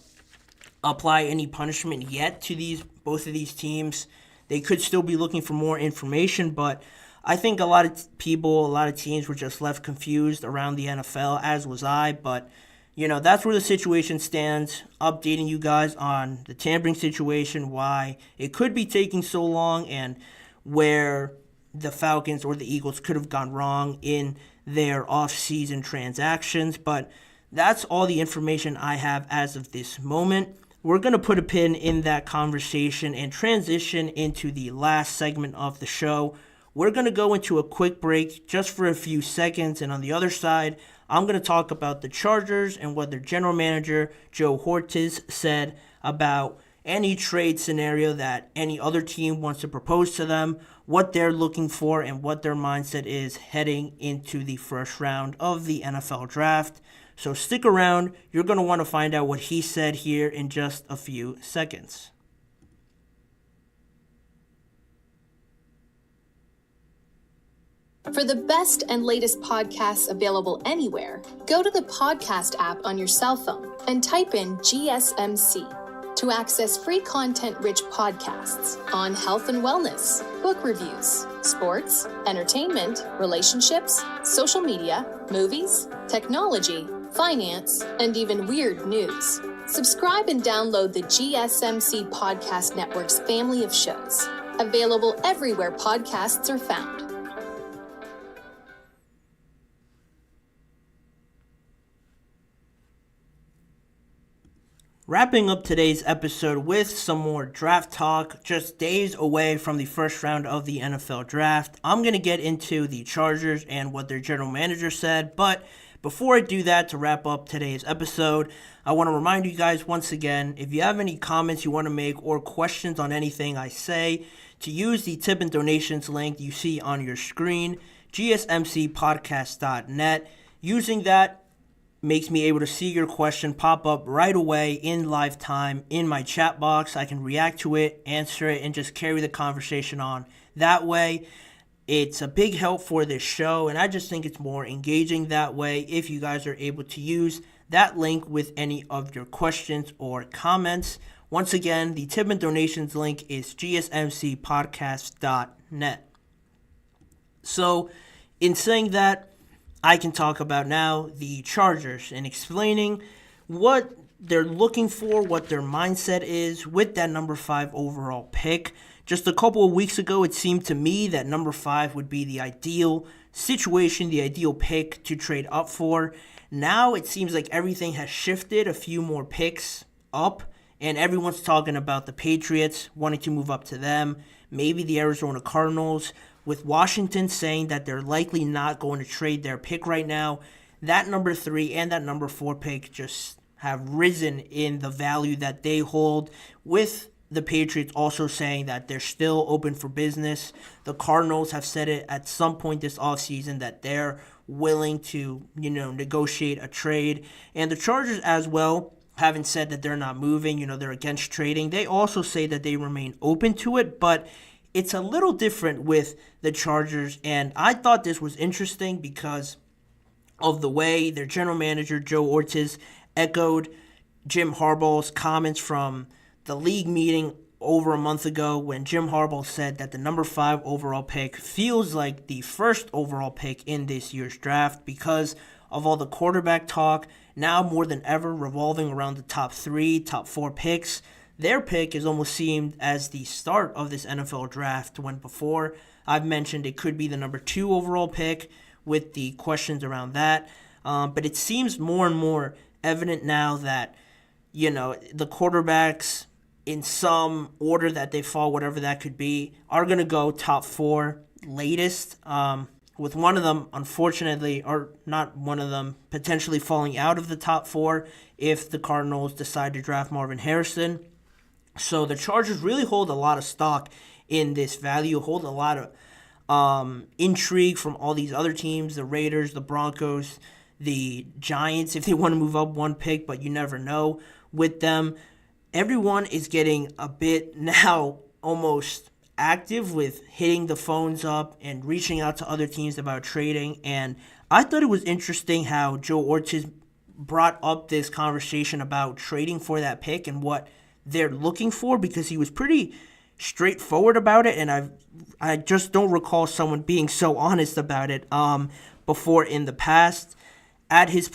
apply any punishment yet to both of these teams. They could still be looking for more information, but I think a lot of people, a lot of teams were just left confused around the NFL, as was I. But, that's where the situation stands. Updating you guys on the tampering situation, why it could be taking so long, and where the Falcons or the Eagles could have gone wrong in their off-season transactions. But that's all the information I have as of this moment. We're going to put a pin in that conversation and transition into the last segment of the show. We're going to go into a quick break just for a few seconds, and on the other side, I'm going to talk about the Chargers and what their general manager, Joe Hortiz, said about any trade scenario that any other team wants to propose to them, what they're looking for, and what their mindset is heading into the first round of the NFL draft. So stick around. You're going to want to find out what he said here in just a few seconds. For the best and latest podcasts available anywhere, go to the podcast app on your cell phone and type in GSMC to access free content-rich podcasts on health and wellness, book reviews, sports, entertainment, relationships, social media, movies, technology, finance, and even weird news. Subscribe and download the GSMC Podcast Network's family of shows, available everywhere podcasts are found. Wrapping up today's episode with some more draft talk, just days away from the first round of the NFL draft. I'm going to get into the Chargers and what their general manager said, but before I do that, to wrap up today's episode, I want to remind you guys once again, if you have any comments you want to make or questions on anything I say, to use the tip and donations link you see on your screen, gsmcpodcast.net. Using that makes me able to see your question pop up right away in live time in my chat box. I can react to it, answer it, and just carry the conversation on that way. It's a big help for this show, and I just think it's more engaging that way if you guys are able to use that link with any of your questions or comments. Once again, the tip and donations link is gsmcpodcast.net. So, in saying that, I can talk about now the Chargers and explaining what they're looking for, what their mindset is with that number 5 overall pick. Just a couple of weeks ago, it seemed to me that number 5 would be the ideal situation, the ideal pick to trade up for. Now it seems like everything has shifted a few more picks up, and everyone's talking about the Patriots wanting to move up to them, maybe the Arizona Cardinals, with Washington saying that they're likely not going to trade their pick right now. That number 3 and that number 4 pick just have risen in the value that they hold, with the Patriots also saying that they're still open for business. The Cardinals have said it at some point this offseason that they're willing to, negotiate a trade. And the Chargers as well haven't said that they're not moving, they're against trading. They also say that they remain open to it, but it's a little different with the Chargers, and I thought this was interesting because of the way their general manager, Joe Ortiz, echoed Jim Harbaugh's comments from the league meeting over a month ago when Jim Harbaugh said that the number 5 overall pick feels like the first overall pick in this year's draft because of all the quarterback talk, now more than ever revolving around the top 3, top 4 picks. Their pick is almost seemed as the start of this NFL draft, when before I've mentioned it could be the number 2 overall pick with the questions around that. But it seems more and more evident now that, the quarterbacks in some order that they fall, whatever that could be, are going to go top 4 latest. With one of them, unfortunately, or not one of them, potentially falling out of the top 4 if the Cardinals decide to draft Marvin Harrison. So the Chargers really hold a lot of stock in this value, hold a lot of intrigue from all these other teams, the Raiders, the Broncos, the Giants, if they want to move up one pick, but you never know with them. Everyone is getting a bit now almost active with hitting the phones up and reaching out to other teams about trading. And I thought it was interesting how Joe Ortiz brought up this conversation about trading for that pick and what they're looking for, because he was pretty straightforward about it, and I just don't recall someone being so honest about it before in the past. At his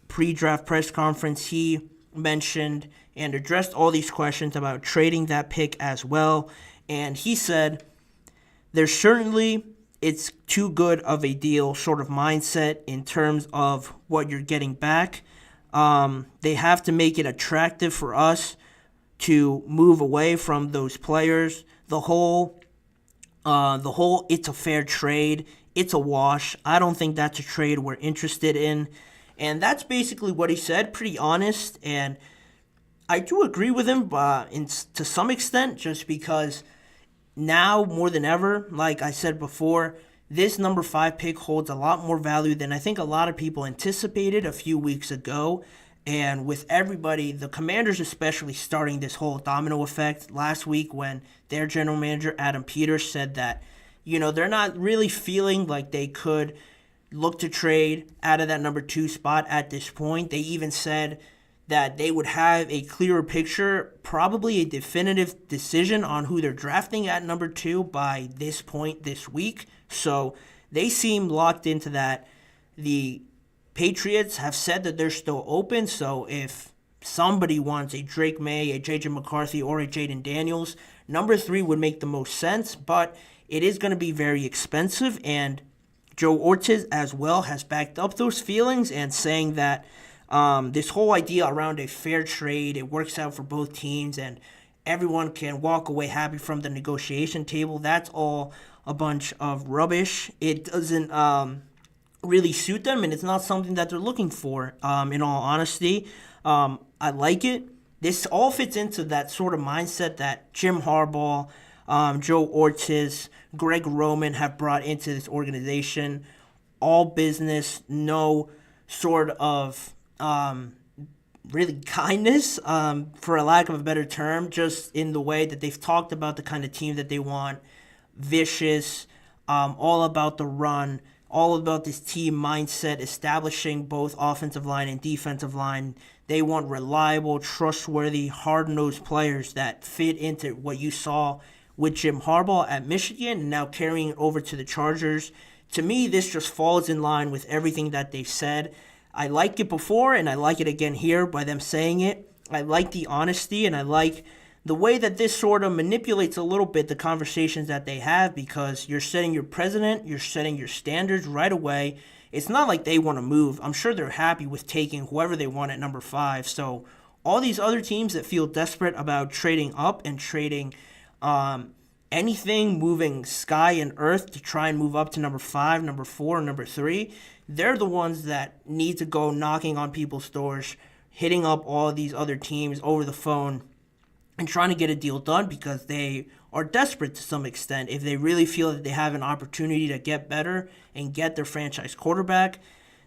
pre-draft press conference, he mentioned and addressed all these questions about trading that pick as well, and he said there's certainly it's too good of a deal sort of mindset in terms of what you're getting back. They have to make it attractive for us to move away from those players. The whole it's a fair trade, it's a wash. I don't think that's a trade we're interested in. And that's basically what he said, pretty honest. And I do agree with him to some extent, just because now more than ever, like I said before, this number 5 pick holds a lot more value than I think a lot of people anticipated a few weeks ago. And with everybody, the Commanders especially, starting this whole domino effect last week when their general manager, Adam Peters, said that, they're not really feeling like they could look to trade out of that number 2 spot at this point. They even said that they would have a clearer picture, probably a definitive decision on who they're drafting at number 2 by this point this week. So they seem locked into that. The Patriots have said that they're still open, so if somebody wants a Drake May, a J.J. McCarthy, or a Jaden Daniels, number 3 would make the most sense, but it is going to be very expensive, and Joe Ortiz as well has backed up those feelings and saying that this whole idea around a fair trade, it works out for both teams and everyone can walk away happy from the negotiation table. That's all a bunch of rubbish. It doesn't really suit them, and it's not something that they're looking for, in all honesty. I like it. This all fits into that sort of mindset that Jim Harbaugh, Joe Ortiz, Greg Roman have brought into this organization. All business, no sort of really kindness, for a lack of a better term, just in the way that they've talked about the kind of team that they want. Vicious, all about the run, all about this team mindset, establishing both offensive line and defensive line. They want reliable, trustworthy, hard-nosed players that fit into what you saw with Jim Harbaugh at Michigan and now carrying it over to the Chargers. To me, this just falls in line with everything that they've said. I liked it before, and I like it again here by them saying it. I like the honesty, and I like the way that this sort of manipulates a little bit the conversations that they have, because you're setting your precedent, you're setting your standards right away. It's not like they want to move. I'm sure they're happy with taking whoever they want at number 5. So all these other teams that feel desperate about trading up and trading anything, moving sky and earth to try and move up to number 5, number 4, number 3, they're the ones that need to go knocking on people's doors, hitting up all these other teams over the phone and trying to get a deal done, because they are desperate to some extent. If they really feel that they have an opportunity to get better and get their franchise quarterback,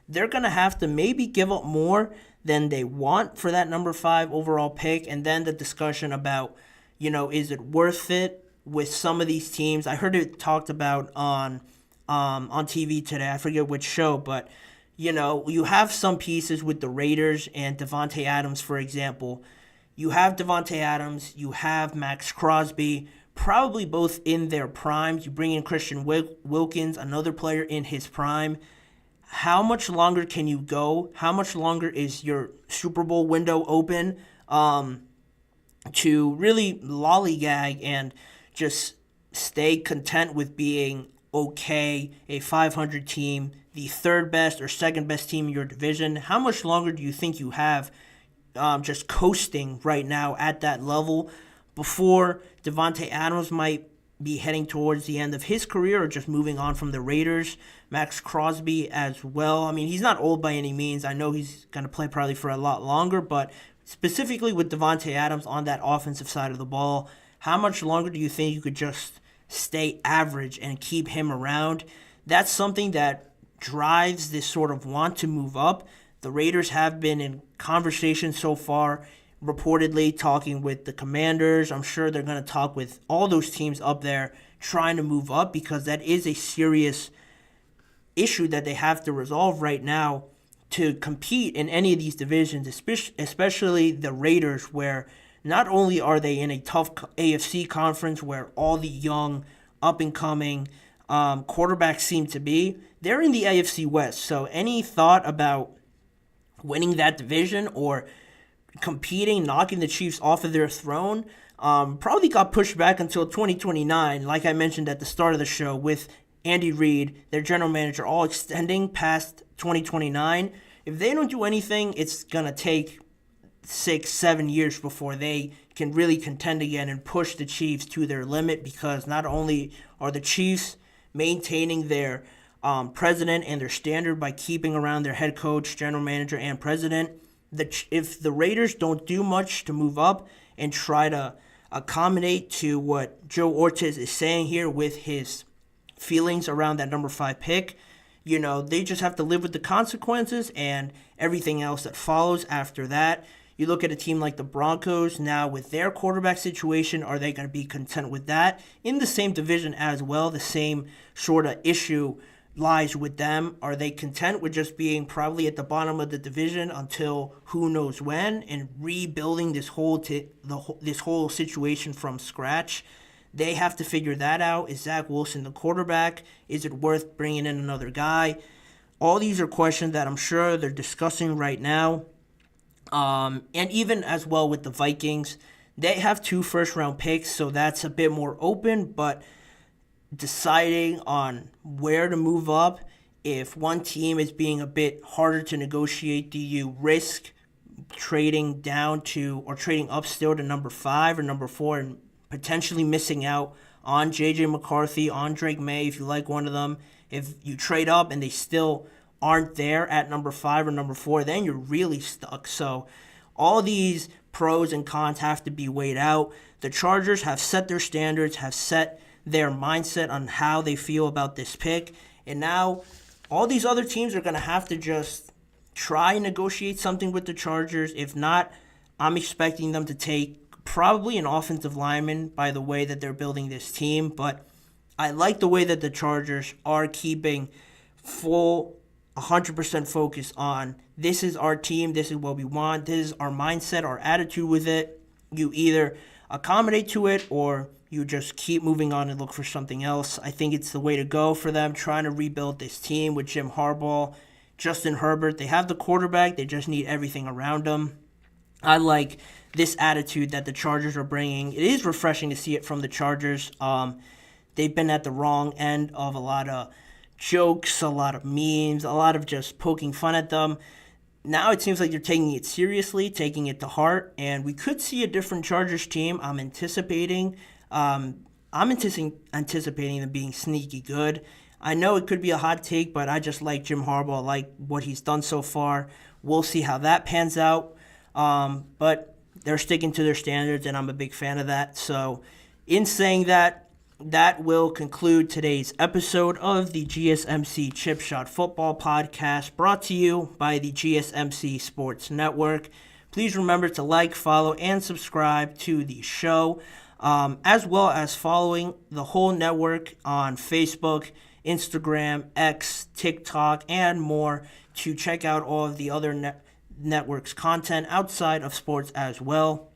they're going to have to maybe give up more than they want for that number 5 overall pick. And then the discussion about, is it worth it with some of these teams? I heard it talked about on TV today. I forget which show, but you have some pieces with the Raiders and Devontae Adams, for example. You have Devontae Adams, you have Max Crosby, probably both in their primes. You bring in Christian Wilkins, another player in his prime. How much longer can you go? How much longer is your Super Bowl window open to really lollygag and just stay content with being okay, a 500 team, the third best or second best team in your division? How much longer do you think you have just coasting right now at that level before Devontae Adams might be heading towards the end of his career or just moving on from the Raiders? Max Crosby as well. I mean, he's not old by any means. I know he's going to play probably for a lot longer, but specifically with Devontae Adams on that offensive side of the ball, how much longer do you think you could just stay average and keep him around? That's something that drives this sort of want to move up. The Raiders have been in conversation so far, reportedly talking with the Commanders. I'm sure they're going to talk with all those teams up there trying to move up, because that is a serious issue that they have to resolve right now to compete in any of these divisions, especially the Raiders, where not only are they in a tough AFC conference where all the young, up-and-coming quarterbacks seem to be, they're in the AFC West. So any thought about winning that division or competing, knocking the Chiefs off of their throne, probably got pushed back until 2029, like I mentioned at the start of the show, with Andy Reid, their general manager, all extending past 2029. If they don't do anything, it's going to take 6-7 years before they can really contend again and push the Chiefs to their limit, because not only are the Chiefs maintaining their president and their standard by keeping around their head coach, general manager, and president, if the Raiders don't do much to move up and try to accommodate to what Joe Ortiz is saying here with his feelings around that number 5 pick, they just have to live with the consequences and everything else that follows after that. You look at a team like the Broncos now with their quarterback situation. Are they going to be content with that? In the same division as well, the same sort of issue lies with them. Are they content with just being probably at the bottom of the division until who knows when, and rebuilding this whole situation from scratch? They have to figure that out. Is Zach Wilson the quarterback? Is it worth bringing in another guy? All these are questions that I'm sure they're discussing right now. And even as well with the Vikings, they have 2 first-round picks, so that's a bit more open, but deciding on where to move up, if one team is being a bit harder to negotiate, do you risk trading down to or trading up still to number 5 or number 4 and potentially missing out on J.J. McCarthy, on Drake May if you like one of them? If you trade up and they still aren't there at number 5 or number 4, then you're really stuck. So all these pros and cons have to be weighed out. The Chargers have set their standards, have set their mindset on how they feel about this pick, and now all these other teams are going to have to just try and negotiate something with the Chargers. If not, I'm expecting them to take probably an offensive lineman by the way that they're building this team, but I like the way that the Chargers are keeping full 100% focus on this is our team, this is what we want, this is our mindset, our attitude with it. You either accommodate to it or you just keep moving on and look for something else. I think it's the way to go for them, trying to rebuild this team with Jim Harbaugh, Justin Herbert. They have the quarterback, they just need everything around them. I like this attitude that the Chargers are bringing. It is refreshing to see it from the Chargers. They've been at the wrong end of a lot of jokes, a lot of memes, a lot of just poking fun at them. Now it seems like they're taking it seriously, taking it to heart, and we could see a different Chargers team. I'm anticipating them being sneaky good. I know it could be a hot take, but I just like Jim Harbaugh. I like what he's done so far. We'll see how that pans out. But they're sticking to their standards, and I'm a big fan of that. So in saying that, that will conclude today's episode of the GSMC Chip Shot Football Podcast, brought to you by the GSMC Sports Network. Please remember to like, follow, and subscribe to the show, as well as following the whole network on Facebook, Instagram, X, TikTok, and more to check out all of the other network's content outside of sports as well.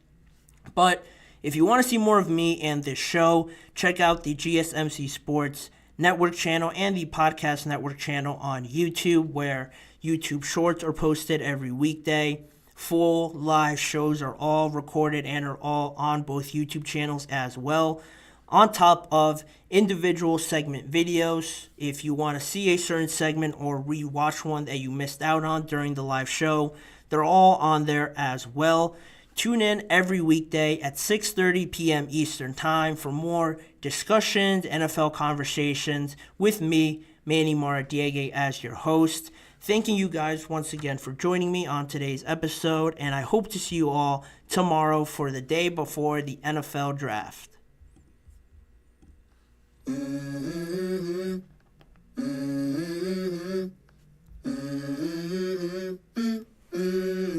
But if you want to see more of me and this show, check out the GSMC Sports Network channel and the Podcast Network channel on YouTube, where YouTube Shorts are posted every weekday. Full live shows are all recorded and are all on both YouTube channels as well, on top of individual segment videos. If you want to see a certain segment or rewatch one that you missed out on during the live show, they're all on there as well. Tune in every weekday at 6:30 p.m. Eastern Time for more discussions, NFL conversations with me, Manny Maradiaga, as your host. Thanking you guys once again for joining me on today's episode, and I hope to see you all tomorrow for the day before the NFL Draft.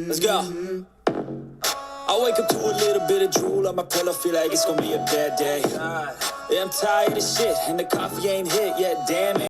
Let's go. I wake up to a little bit of drool on my pillow, feel like it's gonna be a bad day. Yeah, I'm tired of shit, and the coffee ain't hit yet, damn it.